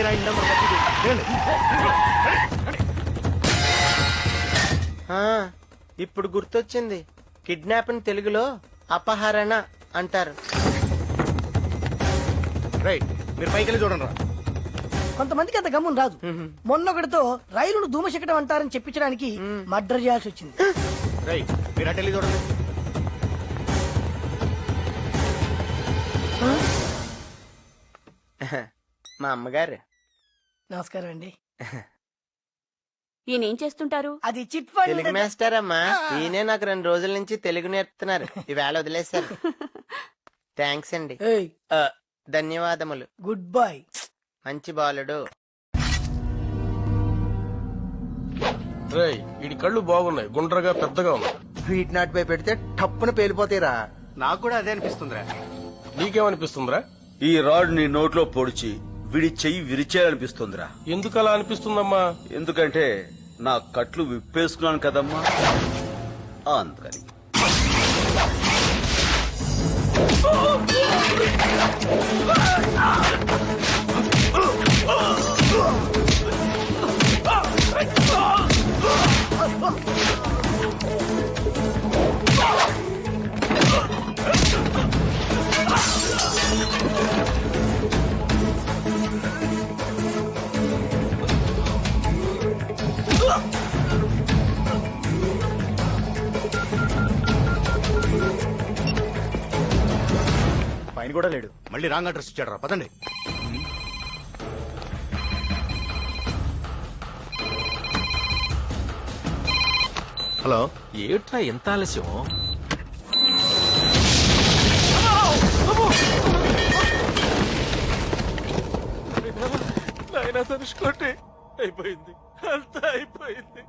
मेरा इन नंबर ఇప్పుడు గుర్తొచ్చింది. కిడ్నాప్ అని తెలుగులో అపహరణ అంటారు. రైట్, మీరు పైకి వెళ్ళి చూడండి రా. కొంతమందికి అంత గమ్మున రాదు. మొన్నొకటితో రైలును ధూమశకటం అంటారని చెప్పించడానికి మర్డర్ చేయాల్సి వచ్చింది. రైట్, మీరు అటు వెళ్ళి చూడండి. మా అమ్మగారు. నమస్కారం అండి. ఈయనేం చేస్తుంటారు? అది చిట్ ఫండ్. తెలుగు మాస్టర్ అమ్మా. ఈయనే నాకు 2 రోజుల నుంచి తెలుగు నేర్పుతున్నారు. ఈవేళ వదిలేశారు. థ్యాంక్స్ అండి. ఏయ్, ధన్యవాదములు. Good bye. మంచి బాలుడు. రేయ్, వీడి కళ్ళు బాగున్నాయి, గుండ్రగా పెద్దగా ఉన్నాయి. స్వీట్ నాట్ పై పెడితే టప్పున పేలిపోతాయిరా. నాకు కూడా అదే అనిపిస్తుందిరా. నీకేమనిపిస్తుందిరా? ఈ రాడ్ నీ నోట్లో పొడిచి విడి చెయ్యి విరిచేయాలనిపిస్తుందిరా. ఎందుకు అలా అనిపిస్తుందమ్మా? ఎందుకంటే నా కట్లు విప్పేసుకున్నాను కదమ్మా, అందుకని. పైన కూడా లేడు. మళ్ళీ రాంగ్ అడ్రస్ ఇచ్చాడు రా. పదండి. హలో, ఏట్రా ఎంత ఆలస్యం? నాయనా తనుసుకోండి, అయిపోయింది, అంతా అయిపోయింది.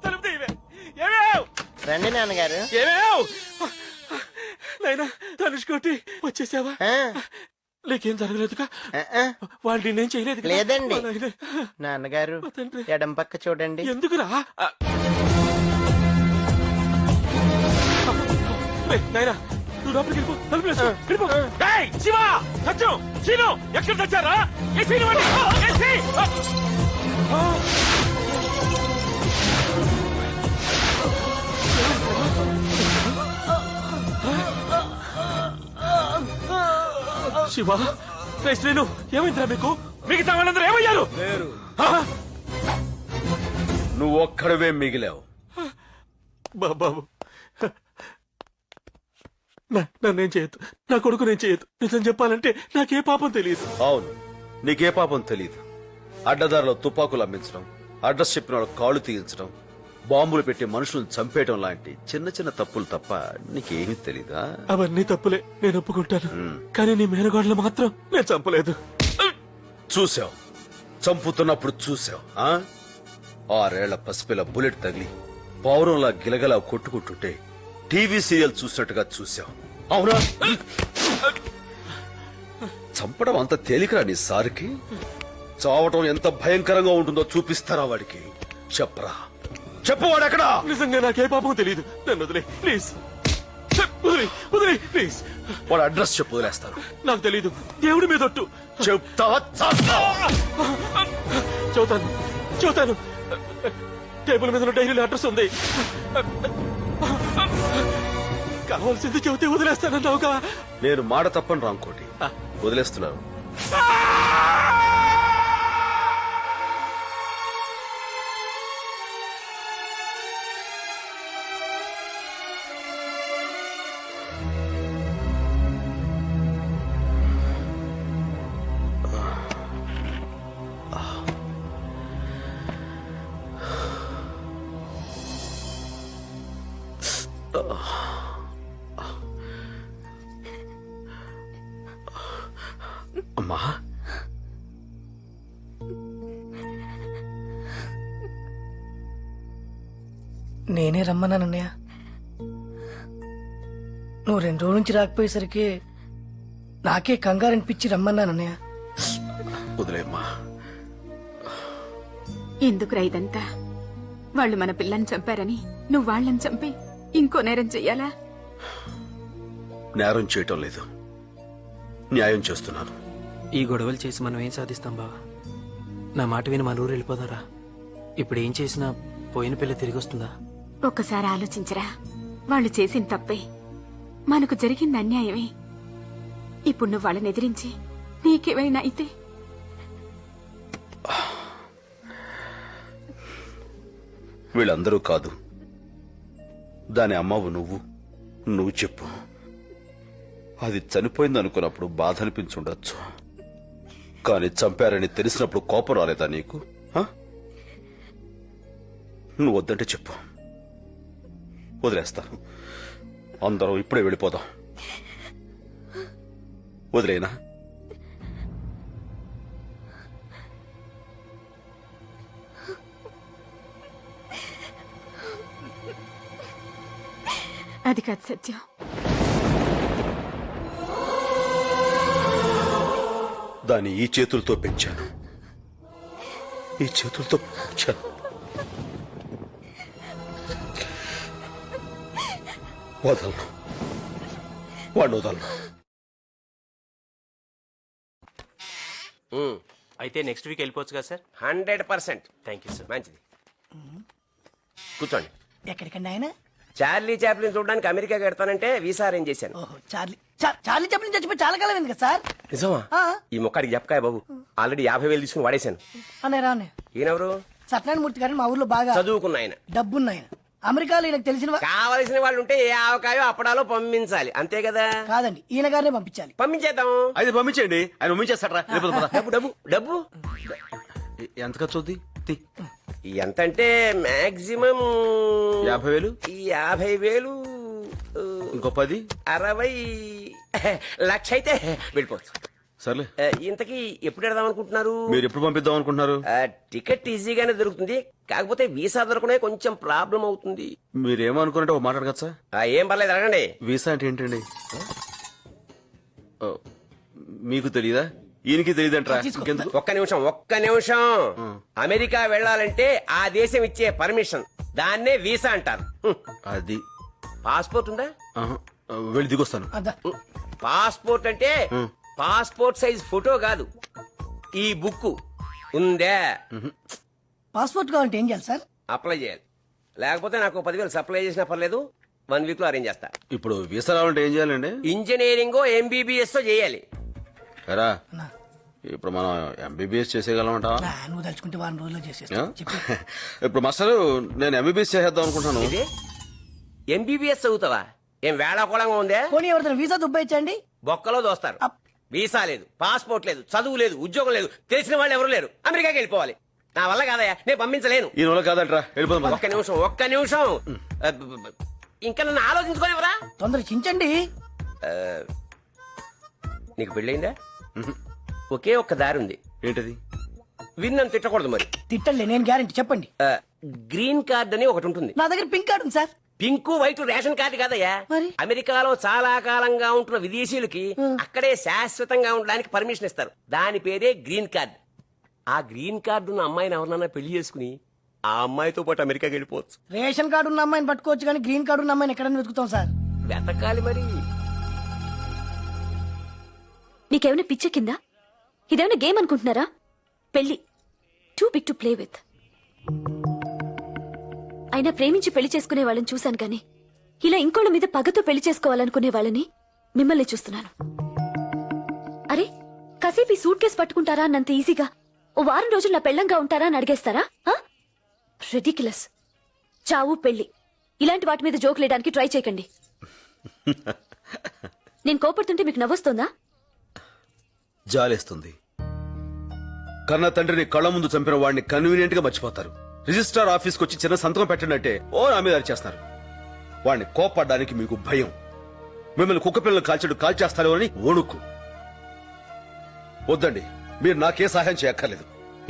తలుపు తీయవే. ఏమేవ్ రండి నాన్నగారు. ఏమేవ్ నాయనా తనుసుకోండి, వచ్చేసావా? నీకేం జరగలేదుగా? వాళ్ళు నేనేం చేయలేదు లేదండి. నాన్నగారు ఎడం పక్క చూడండి. ఎందుకురా? నాయనా నువ్వు లోపలికి వెళ్ళిపో, తలుపు వేసుకో, వెళ్ళిపో. ఏయ్, శివ, సత్యం, శీను, ఎక్కడ తెచ్చారా? ఏ శీను అండి, ఏ శీ! శివ, రే శ్రీను, ఏమైందిరా మీకు? మిగతా వాళ్ళందరూ ఏమయ్యారు? నువ్వు ఒక్కడవే మిగిలావు. బాబు, నన్నేం చేయొద్దు, నా కొడుకు నేను చేయొద్దు. నిజం చెప్పాలంటే నాకే పాపం తెలియదు. అవును, నీకే పాపం తెలీదు. అడ్డదారిలో తుపాకులు అమ్మించడం, అడ్రస్ చెప్పిన వాళ్ళు కాళ్ళు తీయించడం, బాంబులు పెట్టి మనుషులను చంపేయడం లాంటి చిన్న చిన్న తప్పులు తప్ప నీకేమీ తెలీదా? అవన్నీ తప్పులే, నేను ఒప్పుకుంటాను. కానీ నీ మేనగాడులు మాత్రం నేను చంపలేదు. చూసావు, చంపుతున్నప్పుడు చూసావు. 6 ఏళ్ల పసిపిల్ల బుల్లెట్ తగిలి పౌరంలా గిలగలా కొట్టుకుంటుంటే టీవీ సీరియల్ చూసినట్టుగా చూసావు, అవునా? చంపడం అంత తేలికరా నీ సారికి? చావటం ఎంత భయంకరంగా ఉంటుందో చూపిస్తారా వాడికి? చెప్పరా, చెప్పు, వాడెక్కడా? నిజంగా నాకే పాపం తెలియదు, నన్ను వదిలే ప్లీజ్. వదిలే ప్లీజ్. వాడు అడ్రస్ చెప్పు, వదిలేస్తాను. నాకు తెలీదు, దేవుడి మీద ఒట్టు. చెప్తావా? చెబుతాను. టేబుల్ మీద డైరీలో అడ్రస్ ఉంది. కావాల్సింది చెబితే వదిలేస్తానన్నావుగా. నేను మాట తప్పను రాంకోటి, వదిలేస్తున్నాను. అమ్మా, నేనే రమ్మన్నానన్నయ్య. నువ్వు 2 రోజుల నుంచి రాకపోయేసరికి నాకే కంగారనిపించి రమ్మన్నానన్నయ్య. వదిలేమ్మా. ఎందుకురా ఇదంతా? వాళ్ళు మన పిల్లని చంపారని నువ్వు వాళ్ళని చంపి ఇంకో నేరం చెయ్యాలా? నేరం చేయటం లేదు, న్యాయం చేస్తున్నాను. ఈ గొడవలు చేసి మనం ఏం సాధిస్తాం బావా? నా మాట విని మన ఊరు వెళ్ళిపోదారా? ఇప్పుడు ఏం చేసినా పోయిన పిల్ల తిరిగి వస్తుందా? ఒక్కసారి ఆలోచించరా. వాళ్ళు చేసిన తప్పే, మనకు జరిగింది అన్యాయమే. ఇప్పుడు నువ్వు వాళ్ళని ఎదిరించి నీకేమైనా అయితే వీళ్ళందరూ కాదు, దాని అమ్మవు నువ్వు చెప్పు. అది చనిపోయింది అనుకున్నప్పుడు బాధ అనిపించుండొచ్చు, కానీ చంపారని తెలిసినప్పుడు కోపం రాలేదా నీకు? ఆ? నువ్వు వద్దంటే చెప్పు, వదిలేస్తాను. అందరం ఇప్పుడే వెళ్ళిపోదాం. వదిలేనా? అది కాదు సత్యం. దాన్ని ఈ చేతులతో పెంచాను, ఈ చేతులతో పెంచాను. వదలను, వాడిని వదలను. అయితే నెక్స్ట్ వీక్ వెళ్ళిపోవచ్చు కదా సార్? 100%. Thank you sir. మంచిది, కూర్చోండి. ఎక్కడికండి ఆయన? చార్లీ చాప్లిన్ చూడడానికి అమెరికా కడతానంటే వీసా అరేంజ్ చేశాను. ఓహో, చార్లీ చెప్పిన చచ్చిపోయి చాలా కాలం అయింది కదా సార్. నిజమా? ఆ. ఈ మొక్కడికి చెప్పకాయ బాబు, ఆల్రెడీ 50,000 తీసుకుని వాడేశాను. అన్నయ్య రానే ఈయనెవరు? సత్యనారాయణమూర్తి గారిని మా ఊర్లో బాగా చదువుకున్న ఆయన. డబ్బున్న ఆయన. అమెరికాలో ఈయనకు తెలిసిన కావలసిన వాళ్ళు ఉంటే ఏ ఆవకాయో అప్పడాలో పంపించాలి, అంతే కదా? కాదండి, ఈయన గారినే పంపించాలి. పంపించేద్దాం. అయితే పంపించండి, ఆయన పంపించేస్తారా? డబ్బు డబ్బు డబ్బు ఎంత ఖర్చు అవుద్ది? ఎంత అంటే మాక్సిమం 50,000. 50,000. ఇంకో 10. 60 లక్ష అయితే వెళ్ళిపోవచ్చు. సర్లే, ఇంతకీ ఎప్పుడు వెడదాం అనుకుంటున్నారు? మీరు ఎప్పుడు పంపిద్దాం అనుకుంటున్నారు? టికెట్ ఈజీగానే దొరుకుతుంది, కాకపోతే వీసా దొరకనే కొంచెం ప్రాబ్లం అవుతుంది. మీరేమనుకున్నట్టు ఒక మాట్లాడగచ్చా సార్? ఏం పర్లేదు, అడగండి. వీసా అంటే ఏంటండి? ఓ, మీకు తెలీదా? ఈయనకి తెలియదంటారా? ఇంకెందుకు? ఒక్క నిమిషం. అమెరికా వెళ్ళాలంటే ఆ దేశం ఇచ్చే పర్మిషన్, దాన్నే వీసా అంటారు. అది పాస్పోర్ట్ ఉందా? ఆహా, వెళ్ళి దిగొస్తాను. అదా పాస్పోర్ట్ అంటే పాస్పోర్ట్ సైజ్ ఫోటో కాదు, ఈ బుక్ ఉందే. పాస్పోర్ట్ కావాలంటే ఏం చేయాలి సార్? అప్లై చేయాలి, లేకపోతే నాకు 10,000 సప్లై చేసినా పర్లేదు, 1 వీక్ లో అరేంజ్ చేస్తా. ఇప్పుడు వీసా రావాలంటే ఏం చేయాలండి? ఇంజనీరింగ్ MBBS చేయాలి. ఎరా, ఇప్పుడు మనం MBBS చేసేయగలమంటా? నువ్వు తలుచుకుంటే 1 రోజుల్లో చేసేస్తా. చెప్పు. ఇప్పుడు మాస్టర్, నేను MBBS చేసేద్దాం అనుకుంటున్నాను. ఇది MBBS చదువుతావా? ఏం వేళాకోళంగా ఉందే? పోనీ ఎవరితో వీసా దుబ్బాయించండి. బొక్కలో దోస్తారు. వీసా లేదు, పాస్పోర్ట్ లేదు, చదువు లేదు, ఉద్యోగం లేదు, తెలిసిన వాళ్ళు ఎవరు లేరు, అమెరికాకి వెళ్ళిపోవాలి. నా వల్ల కాదయ్యా, నేను పంపించలేను. ఈ నెల కాదంటరా, వెళ్ళిపోదాం. ఒక్క నిమిషం ఇంకా నన్ను ఆలోచించుకోనివరా? తొందర చించండి. నీకు పెళ్ళయిందా? ఒకే ఒక్క దారి ఉంది. ఏంటది? విన్నను తిట్టకూడదు మరి. తిట్టండి, నేను గ్యారెంటీ. చెప్పండి. గ్రీన్ కార్డ్ అని ఒకటి ఉంటుంది. నా దగ్గర పింక్ కార్డు ఉంది sir. Pink white ration card కాదయ్యా. మరి? అమెరికాలో చాలా కాలంగా ఉంటున్న విదేశీయులకి అక్కడే శాశ్వతంగా ఉండడానికి పర్మిషన్ ఇస్తారు, దాని పేరే గ్రీన్ కార్డ్. ఆ గ్రీన్ కార్డు ఉన్న అమ్మాయిని ఎవరినన్నా పెళ్లి చేసుకుని ఆ అమ్మాయితో పాటు అమెరికాకి వెళ్ళిపోవచ్చు. రేషన్ కార్డు ఉన్న అమ్మాయిని పట్టుకోవచ్చు, కానీ గ్రీన్ కార్డు ఉన్న అమ్మాయిని ఎక్కడైనా వెతుకుతాం సార్. వెతకాలి మరి. నీకేమైనా పిచ్చ కింద? ఇదేమైనా గేమ్ అనుకుంటున్నారా? పెళ్లి too big to play with. అయినా ప్రేమించి పెళ్లి చేసుకునే వాళ్ళని చూశాను కానీ ఇలా ఇంకోళ్ళ మీద పగతో పెళ్లి చేసుకోవాలనుకునే వాళ్ళని మిమ్మల్ని చూస్తున్నాను. అరే, కాసేపు ఈ సూట్ కేసు పట్టుకుంటారా అన్నంత ఈజీగా ఓ వారం రోజులు నా పెళ్ళంగా ఉంటారా అని అడిగేస్తారా? రెడిక్యులస్. చావు, పెళ్లి, ఇలాంటి వాటి మీద జోక్ లేయడానికి ట్రై చేయకండి. నేను కోపడుతుంటే మీకు నవ్వొస్తుందా? జాలేస్తుంది. కన్న తండ్రిని కళ్ళ ముందు చంపిన వాడిని కన్వీనియంట్ గా మర్చిపోతారు. రిజిస్ట్రార్ ఆఫీస్కి వచ్చి చిన్న సంతకం పెట్టండి ఓ నా మీద అరిచేస్తారు. వాడిని కోపడ్డానికి మీకు భయం. మిమ్మల్ని కుక్క పిల్లలు కాల్చేస్తారో అని వణుకు. వద్దండి, మీరు నాకే సహాయం చేయక్కర్లేదు.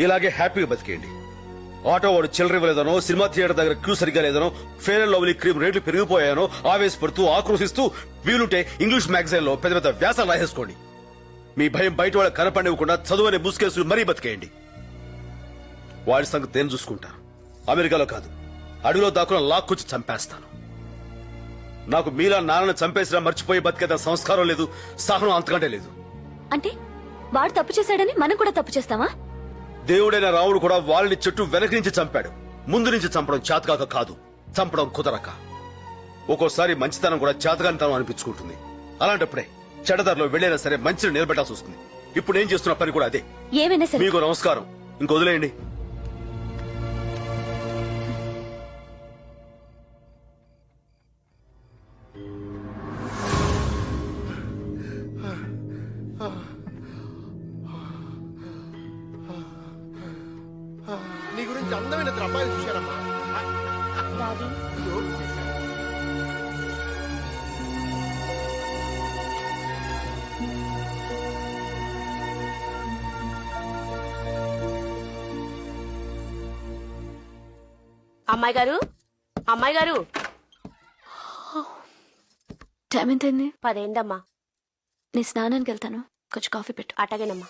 ఇలాగే హ్యాపీగా బతికేయండి. ఆటో వాడు చిల్లర ఇవ్వలేదనో, సినిమా థియేటర్ దగ్గర క్యూ సరిగ్గా లేదనో, ఫెయిర్ అండ్ లవ్లీ క్రీమ్ రేట్లు పెరిగిపోయానో ఆవేశపడుతూ ఆక్రోశిస్తూ వీలుంటే ఇంగ్లీష్ మ్యాగజైన్ లో పెద్ద పెద్ద వ్యాసాలు రాసేసుకోండి. మీ భయం బయట వాళ్ళకి కనపడివ్వకుండా చదువునే ముసుకేసులు మరీ బతికేయండి. వాడి సంగతి నేను చూసుకుంటాను. అమెరికాలో కాదు, అడవిలో దాక్కున లాక్కొచ్చి చంపేస్తాను. నాకు మీలా నాన్నను చంపేసినా మర్చిపోయి బతికేత సంస్కారం లేదు, సహనం అంతకంటే లేదు. అంటే వాడు తప్పు చేశాడని మనం కూడా తప్పు చేస్తావా? దేవుడైన రాముడు కూడా వాళ్ళని చెట్టు వెనక నుంచి చంపాడు. ముందు నుంచి చంపడం చేతకాక కాదు, చంపడం కుదరక. ఒక్కోసారి మంచితనం కూడా చేతకానితనం అనిపించుకుంటుంది. అలాంటప్పుడే చెడ్డదారిలో వెళ్ళైనా సరే మంచిని నిలబెట్టాల్సి వస్తుంది. ఇప్పుడు నేను చేస్తున్న పని కూడా అదే. ఏమైనా సరే మీకు నమస్కారం, ఇంకొదిలేయండి. నీ గురించి అందమైన ఇద్దరు అమ్మాయిలు చూశానమ్మా. అమ్మాయి గారు, అమ్మాయి గారు, టైం ఎంతైంది? 10 అయిందమ్మా. నేను స్నానానికి వెళ్తాను, కొంచెం కాఫీ పెట్టు. అటగేనమ్మా.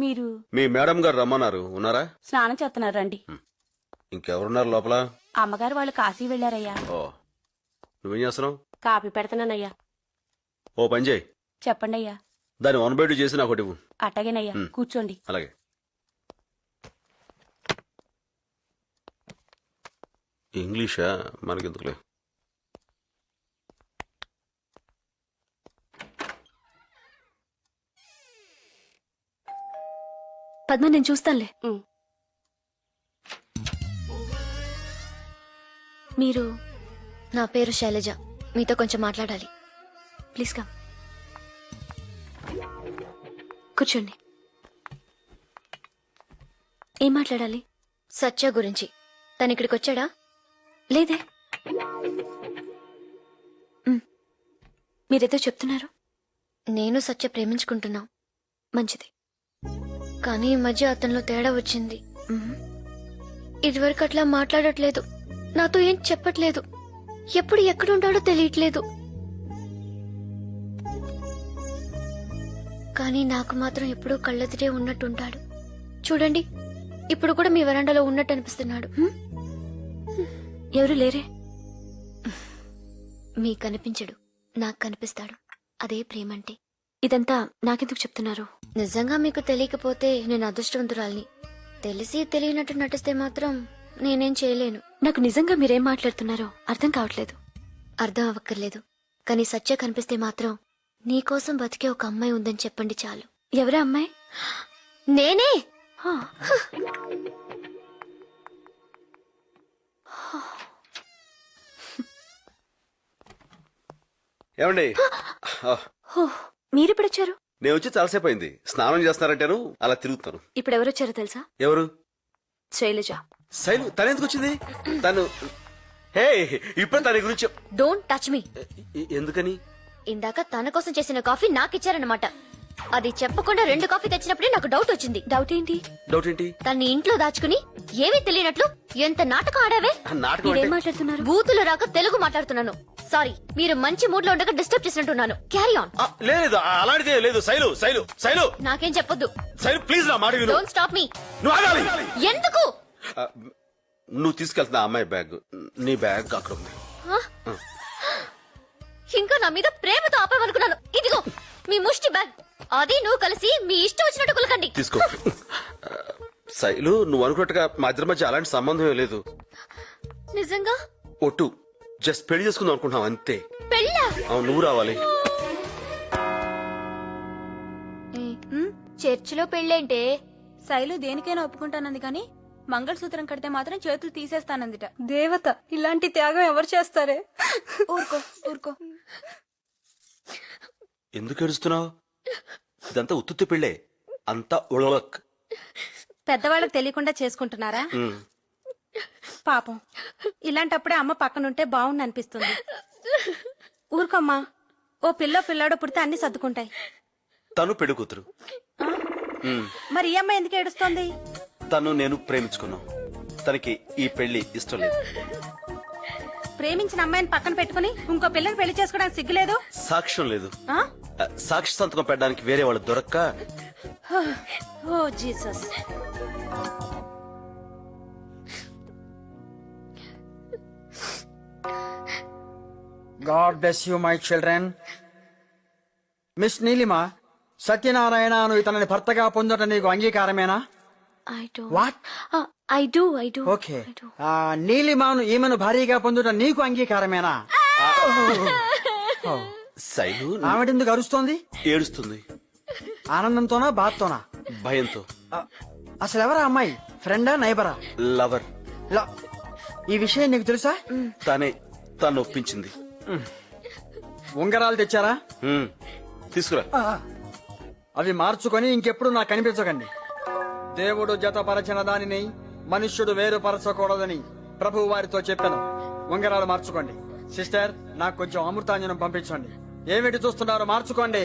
మీరు మీ మేడం గారు రమ్మన్నారు, ఉన్నారా? స్నానం చేస్తున్నారు రండి. ఇంకెవరున్నారు లోపల? అమ్మగారు వాళ్ళు కాశీ వెళ్ళారయ్యా. ఓ, నువ్వేం చేస్తున్నావు? కాఫీ పెడతానయ్యా. ఓ పని చేయి, చెప్పండి అయ్యా. దాన్ని 1/2 చేసి నాకు ఒకటి ఇవ్వు. అటగేనయ్యా, కూర్చోండి. అలాగే. ఇంగ్లీషా? మనకెందుకులే. పద్మ, నేను చూస్తానులే. మీరు? నా పేరు శైలజ, మీతో కొంచెం మాట్లాడాలి. Please come. కూర్చోండి. ఏం మాట్లాడాలి? సత్య గురించి. తను ఇక్కడికి వచ్చాడా? లేదే. మీరేదో చెప్తున్నారు. నేను సత్య ప్రేమించుకుంటున్నాం. మంచిది. కానీ ఈ మధ్య అతనిలో తేడా వచ్చింది. ఇదివరకు అట్లా మాట్లాడట్లేదు, నాతో ఏం చెప్పట్లేదు, ఎప్పుడు ఎక్కడుంటాడో తెలియట్లేదు. కానీ నాకు మాత్రం ఎప్పుడూ కళ్ళెదిరే ఉన్నట్టుంటాడు. చూడండి, ఇప్పుడు కూడా మీ వరండాలో ఉన్నట్టు అనిపిస్తున్నాడు. ఎవరు లేరే? మీకు కనిపించడు, నాకు కనిపిస్తాడు. అదే ప్రేమంటే. ఇదంతా నాకెందుకు చెప్తున్నారు? నిజంగా మీకు తెలియకపోతే నేను అదృష్టవంతురాల్ని. తెలిసి తెలియనట్టు నటిస్తే మాత్రం నేనేం చేయలేను. నాకు నిజంగా మీరేం మాట్లాడుతున్నారో అర్థం కావట్లేదు. అర్థం అవ్వక్కర్లేదు, కానీ సత్య కనిపిస్తే మాత్రం నీకోసం బతికే ఒక అమ్మాయి ఉందని చెప్పండి చాలు. ఎవరా అమ్మాయి? నేనే. ఏమండి, మీరెప్పుడు వచ్చారు? నేను వచ్చి చాలాసేపు అయింది. స్నానం చేస్తున్నారంటేను అలా తిరుగుతాను. ఇప్పుడు ఎవరు వచ్చారో తెలుసా? ఎవరు? శైలజ. శైలు? తనెందుకు వచ్చింది? తను హే, ఇప్పుడు తన గురించి డోంట్ టచ్ మీ. ఎందుకని? ఇందాక తన కోసం చేసిన కాఫీ నాకిచ్చారన్నమాట. అది చెప్పకుండా 2 కాఫీ తెచ్చినప్పుడే నాకు డౌట్ వచ్చింది. డౌట్ ఏంటి? డౌట్ ఏంటి? తన్ని ఇంట్లో దాచుకుని ఏమీ తెలియనట్లు ఎంత నాటకం ఆడావే. నాటకం మీరేం అంటే? మాట్లాడుతున్నారు? బూతులు రాక తెలుగు మాట్లాడుతున్నాను. సారీ, మీరు మంచి మూడ్ లో ఉండగా డిస్టర్బ్ చేసినట్టున్నాను. Carry on. లేదు, అలాంటిదే లేదు. శైలు, శైలు, శైలు, నాకేం చెప్పొద్దు. శైలు ప్లీజ్ నా మాట విను. Don't stop me. నువ్వు ఆగాలి. ఎందుకు? నువ్వు తీసుకెళ్తున్నా అమ్మాయి బ్యాగ్, నీ బ్యాగ్ అక్కడ ఉంది. ఇంకా నా మీద ప్రేమతో ఆపామనుకున్నాను. ఇదిగో మీ ముష్టి బ్యాగ్. అది నువ్వు కలిసి మీ ఇష్టం వచ్చినట్టు కులకండి. తీసుకో. శైలు, నువ్వు అనుకున్నట్టుగా మా ఇద్దరి మధ్య అలాంటి సంబంధం లేదు. నిజంగా? ఒట్టు, జస్ట్ పెళ్లి చేసుకుందాం అనుకుంటున్నాం అంతే. పెళ్ళా? అవును, నువ్వు రావాలి. చర్చిలో పెళ్ళేంటే? శైలు దేనికైనా ఒప్పుకుంటానంది కానీ మంగళసూత్రం కడితే మాత్రం చేతులు తీసేస్తానందిట. దేవత, ఇలాంటి త్యాగం ఎవరు చేస్తారే? ఊరుకో ఊరుకో. ఎందుకు ఏడుస్తున్నావు? ఇదంతా ఉత్తుత్తి పెళ్ళే, అంతా ఉళలక్. పెద్దవాళ్ళకి తెలియకుండా చేసుకుంటున్నారా? పాపం, ఇలాంటప్పుడే అమ్మ పక్కనుంటే బాగుండి అనిపిస్తుంది. ఊరుకోమ్మా, ఓ పిల్లాడో పుడితే అన్ని సర్దుకుంటాయి. తను పెళ్లి కూతురు. మరి ఈ అమ్మాయి ఎందుకు ఏడుస్తోంది? తను నేను ప్రేమించుకున్నాం. తనకి ఈ పెళ్లి ఇష్టం లేదు. ప్రేమించిన అమ్మాయిని పక్కన పెట్టుకుని ఇంకో పిల్లని పెళ్లి చేసుకోవడానికి సిగ్గులేదు? సాక్ష్యం లేదు. ఆ? సాక్షి సంతకం పెట్టడానికి వేరే వాళ్ళు దొరక్క. Oh Jesus. God bless you my children. Miss Neelima, Satyanarayana నువ్వు ఇతనిని భర్తగా పొందడం నీకు అంగీకారమేనా? What? I do okay. నీలిమాను ఈమెను భారీగా పొందడం నీకు అంగీకారమేనా? శైలు ఆవిడెందుకు అరుస్తోంది? ఏడుస్తుంది ఆనందంతోనా బాధతోనా? భయంతో. అసలు ఎవరా అమ్మాయి? ఫ్రెండా నైబరా? లవర్. ఈ విషయం నీకు తెలుసా? తను ఒప్పించింది. ఉంగరాలు తెచ్చారా? తీసుకురా. అవి మార్చుకొని ఇంకెప్పుడు నాకు కనిపించకండి. దేవుడు జతపరచిన దానిని మనుష్యుడు వేరుపరచకూడదని ప్రభు వారితో చెప్పాను. ఉంగరాలు మార్చుకోండి. సిస్టర్, నాకు కొంచెం అమృతాంజనం పంపించండి. ఏమిటి చూస్తున్నారు? మార్చుకోండి.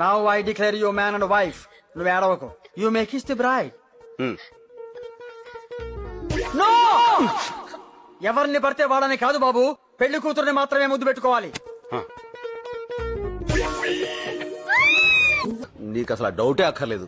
Now I declare you man and wife. నువ్వు ఏడవకు. You may kiss the bride. No! ఎవరిని పడితే వాడని కాదు బాబు, పెళ్లి కూతురుని మాత్రమే ముద్దు పెట్టుకోవాలి. నీకు అసలు ఆ డౌటే అక్కర్లేదు.